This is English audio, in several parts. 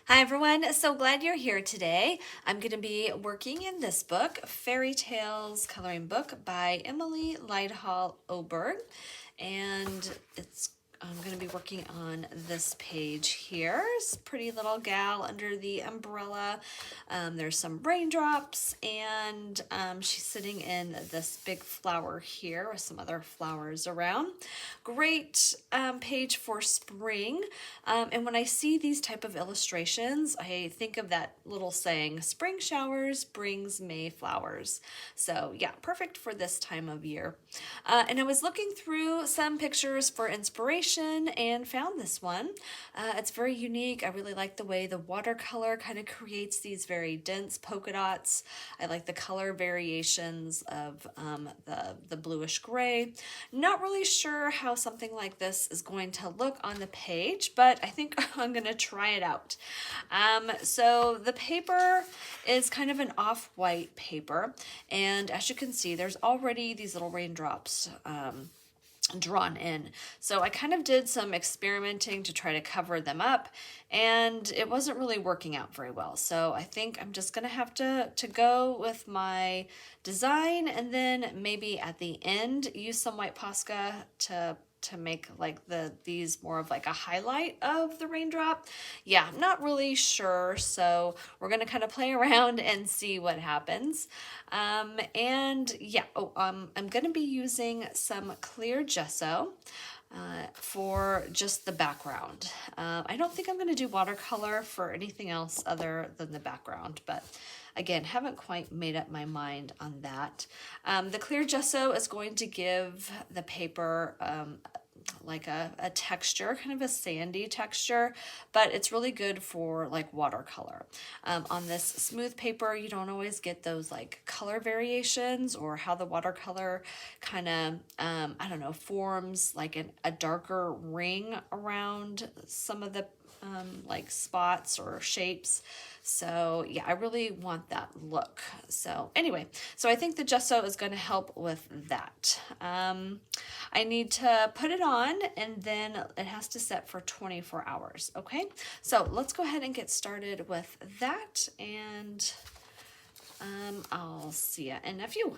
Hi everyone, so glad you're here today. I'm going to be working in this book, Fairy Tales Coloring Book by Emily Lighthall Oberg. And I'm going to be working on this page here. It's a pretty little gal under the umbrella. There's some raindrops, and she's sitting in this big flower here with some other flowers around. Great page for spring. And when I see these type of illustrations, I think of that little saying, spring showers brings May flowers. So yeah, perfect for this time of year. And I was looking through some pictures for inspiration and found this one. It's very unique. I really like the way the watercolor kind of creates these very dense polka dots. I like the color variations of the bluish gray. Not really sure how something like this is going to look on the page, but I think I'm going to try it out. So the paper is kind of an off-white paper, and as you can see, there's already these little raindrops drawn in. So I kind of did some experimenting to try to cover them up, and it wasn't really working out very well. So I think I'm just gonna have to go with my design, and then maybe at the end use some white Posca to make like these more of like a highlight of the raindrop. Yeah, I'm not really sure, so we're gonna kind of play around and see what happens. And yeah, I'm gonna be using some clear gesso for just the background. I don't think I'm gonna do watercolor for anything else other than the background, but again, haven't quite made up my mind on that. The clear gesso is going to give the paper like a texture, kind of a sandy texture, but it's really good for like watercolor. On this smooth paper, you don't always get those like color variations or how the watercolor kind of, I don't know, forms like a darker ring around some of the like spots or shapes. So yeah, I really want that look. So anyway, so I think the gesso is going to help with that. I need to put it on, and then it has to set for 24 hours. Okay, so let's go ahead and get started with that, and I'll see you in a few.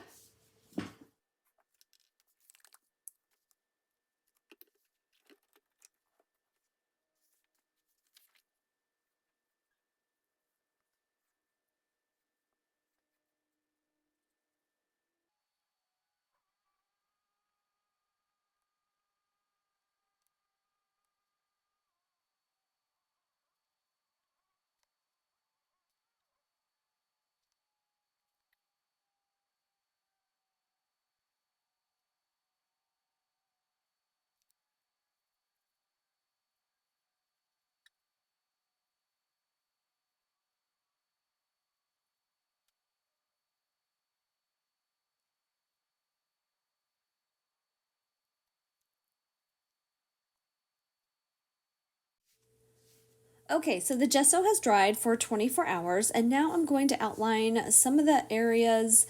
Okay, so the gesso has dried for 24 hours, and now I'm going to outline some of the areas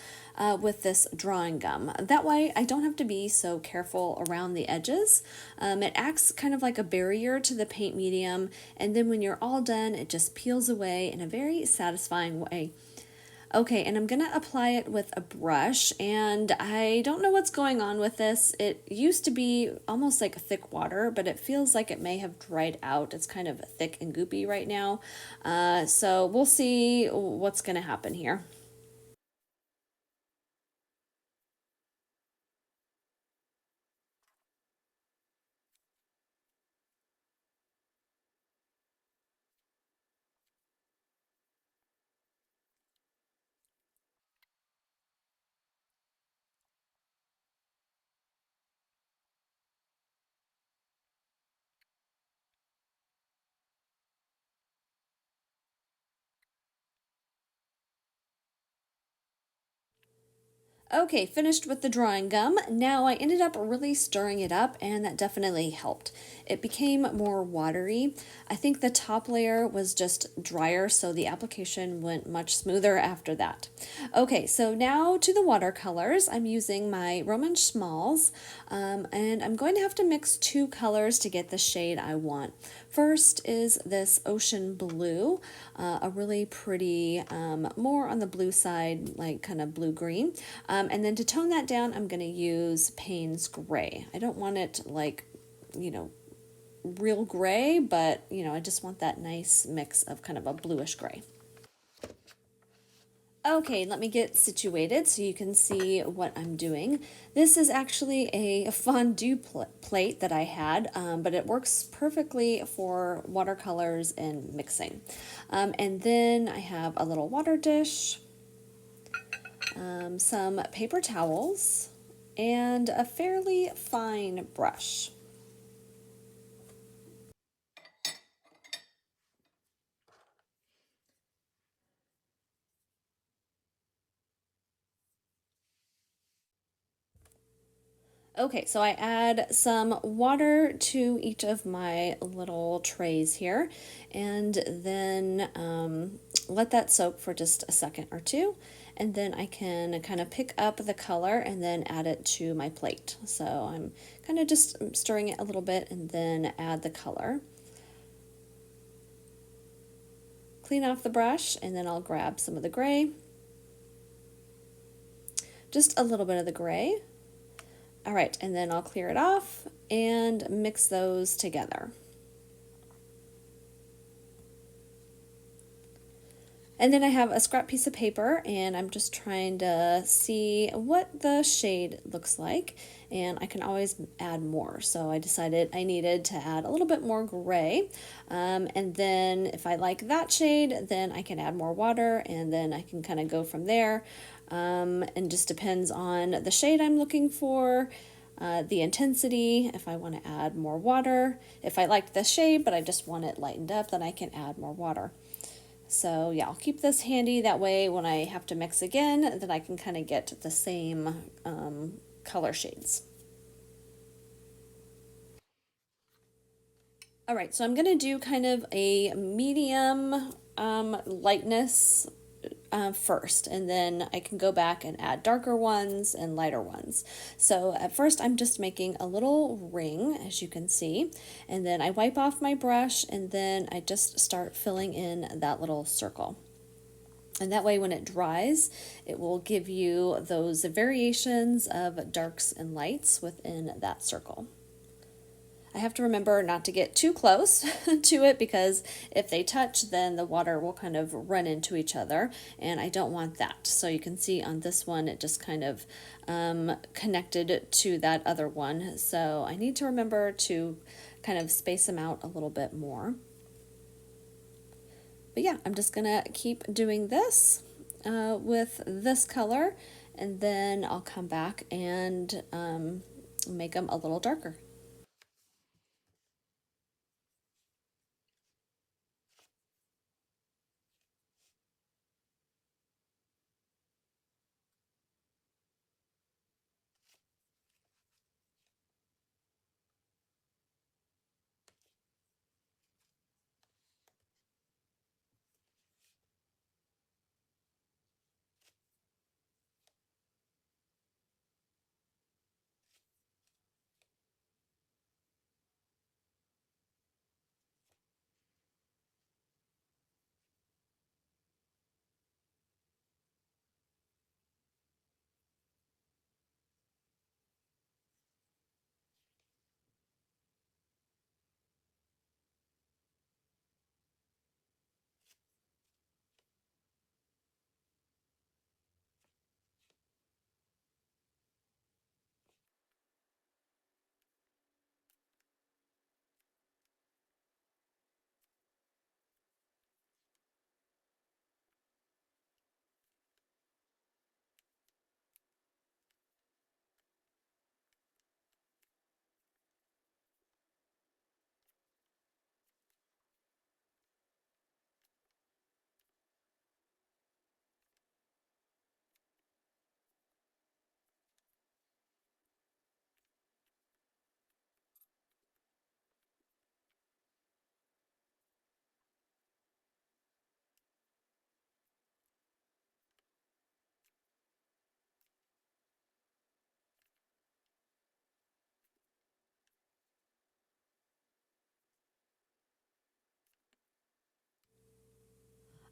with this drawing gum. That way I don't have to be so careful around the edges. It acts kind of like a barrier to the paint medium, and then when you're all done, it just peels away in a very satisfying way. Okay, and I'm gonna apply it with a brush, and I don't know what's going on with this. It used to be almost like thick water, but it feels like it may have dried out. It's kind of thick and goopy right now. So we'll see what's gonna happen here. Okay, finished with the drawing gum. Now I ended up really stirring it up, and that definitely helped. It became more watery. I think the top layer was just drier, so the application went much smoother after that. Okay, so now to the watercolors. I'm using my Roman Schmalz, and I'm going to have to mix two colors to get the shade I want. first is this ocean blue, a really pretty, more on the blue side, like kind of blue-green. And then to tone that down, I'm going to use Payne's Gray. I don't want it like, you know, real gray, but, you know, I just want that nice mix of kind of a bluish gray. Okay, let me get situated so you can see what I'm doing. This is actually a fondue plate that I had, but it works perfectly for watercolors and mixing. And then I have a little water dish, some paper towels, and a fairly fine brush. Okay, so I add some water to each of my little trays here, and then let that soak for just a second or two, and then I can kind of pick up the color and then add it to my plate. So I'm kind of just stirring it a little bit and then add the color. Clean off the brush, and then I'll grab some of the gray, just a little bit of the gray. All right, and then I'll clear it off and mix those together. And then I have a scrap piece of paper, and I'm just trying to see what the shade looks like, and I can always add more. So I decided I needed to add a little bit more gray, and then if I like that shade, then I can add more water, and then I can kind of go from there. And just depends on the shade I'm looking for. The intensity, if I want to add more water. If I like the shade but I just want it lightened up, then I can add more water. So yeah, I'll keep this handy, that way when I have to mix again, then I can kind of get the same color shades. All right, so I'm gonna do kind of a medium lightness first, and then I can go back and add darker ones and lighter ones. So at first I'm just making a little ring, as you can see, and then I wipe off my brush, and then I just start filling in that little circle. And that way when it dries, it will give you those variations of darks and lights within that circle. I have to remember not to get too close to it, because if they touch, then the water will kind of run into each other, and I don't want that. So you can see on this one, it just kind of connected to that other one. So I need to remember to kind of space them out a little bit more. But yeah, I'm just gonna keep doing this with this color, and then I'll come back and make them a little darker.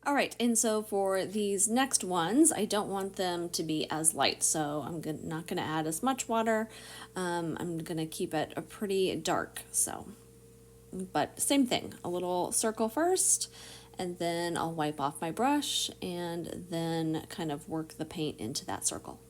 All right, and so for these next ones, I don't want them to be as light, so I'm not going to add as much water. I'm going to keep it a pretty dark, so. But same thing, a little circle first, and then I'll wipe off my brush and then kind of work the paint into that circle.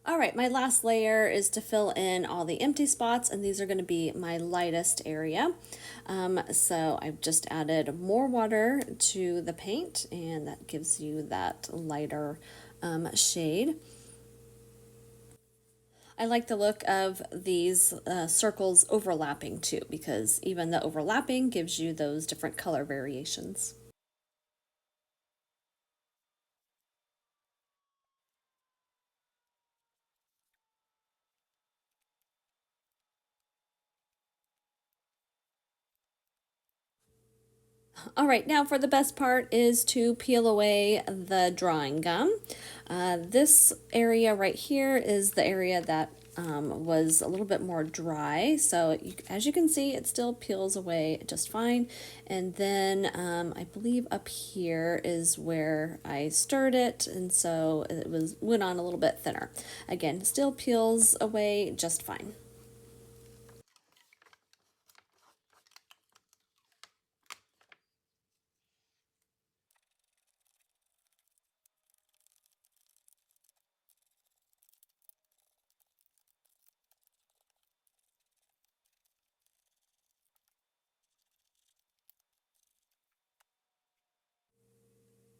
All right, my last layer is to fill in all the empty spots, and these are going to be my lightest area. So I've just added more water to the paint, and that gives you that lighter shade. I like the look of these circles overlapping too, because even the overlapping gives you those different color variations. All right, now for the best part is to peel away the drawing gum. This area right here is the area that was a little bit more dry. So as you can see, it still peels away just fine. And then I believe up here is where I stirred it, and so it went on a little bit thinner. Again, still peels away just fine.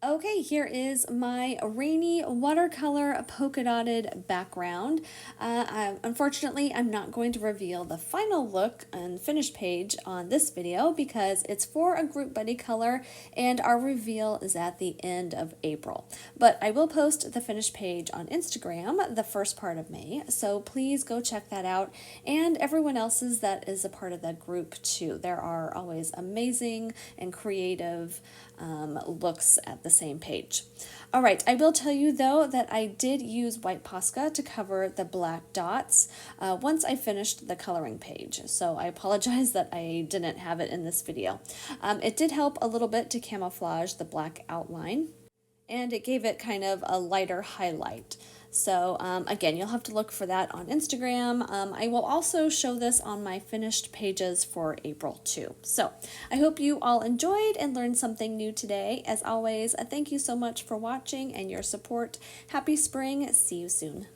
Okay, here is my rainy watercolor polka dotted background. Unfortunately, I'm not going to reveal the final look and finished page on this video because it's for a group buddy color and our reveal is at the end of April. But I will post the finished page on Instagram the first part of May, so please go check that out, and everyone else's that is a part of the group too. There are always amazing and creative looks at the same page. All right, I will tell you though that I did use white Posca to cover the black dots once I finished the coloring page. So I apologize that I didn't have it in this video. It did help a little bit to camouflage the black outline, and it gave it kind of a lighter highlight. So again, you'll have to look for that on Instagram. I will also show this on my finished pages for April too. So I hope you all enjoyed and learned something new today. As always, thank you so much for watching and your support. Happy spring. See you soon.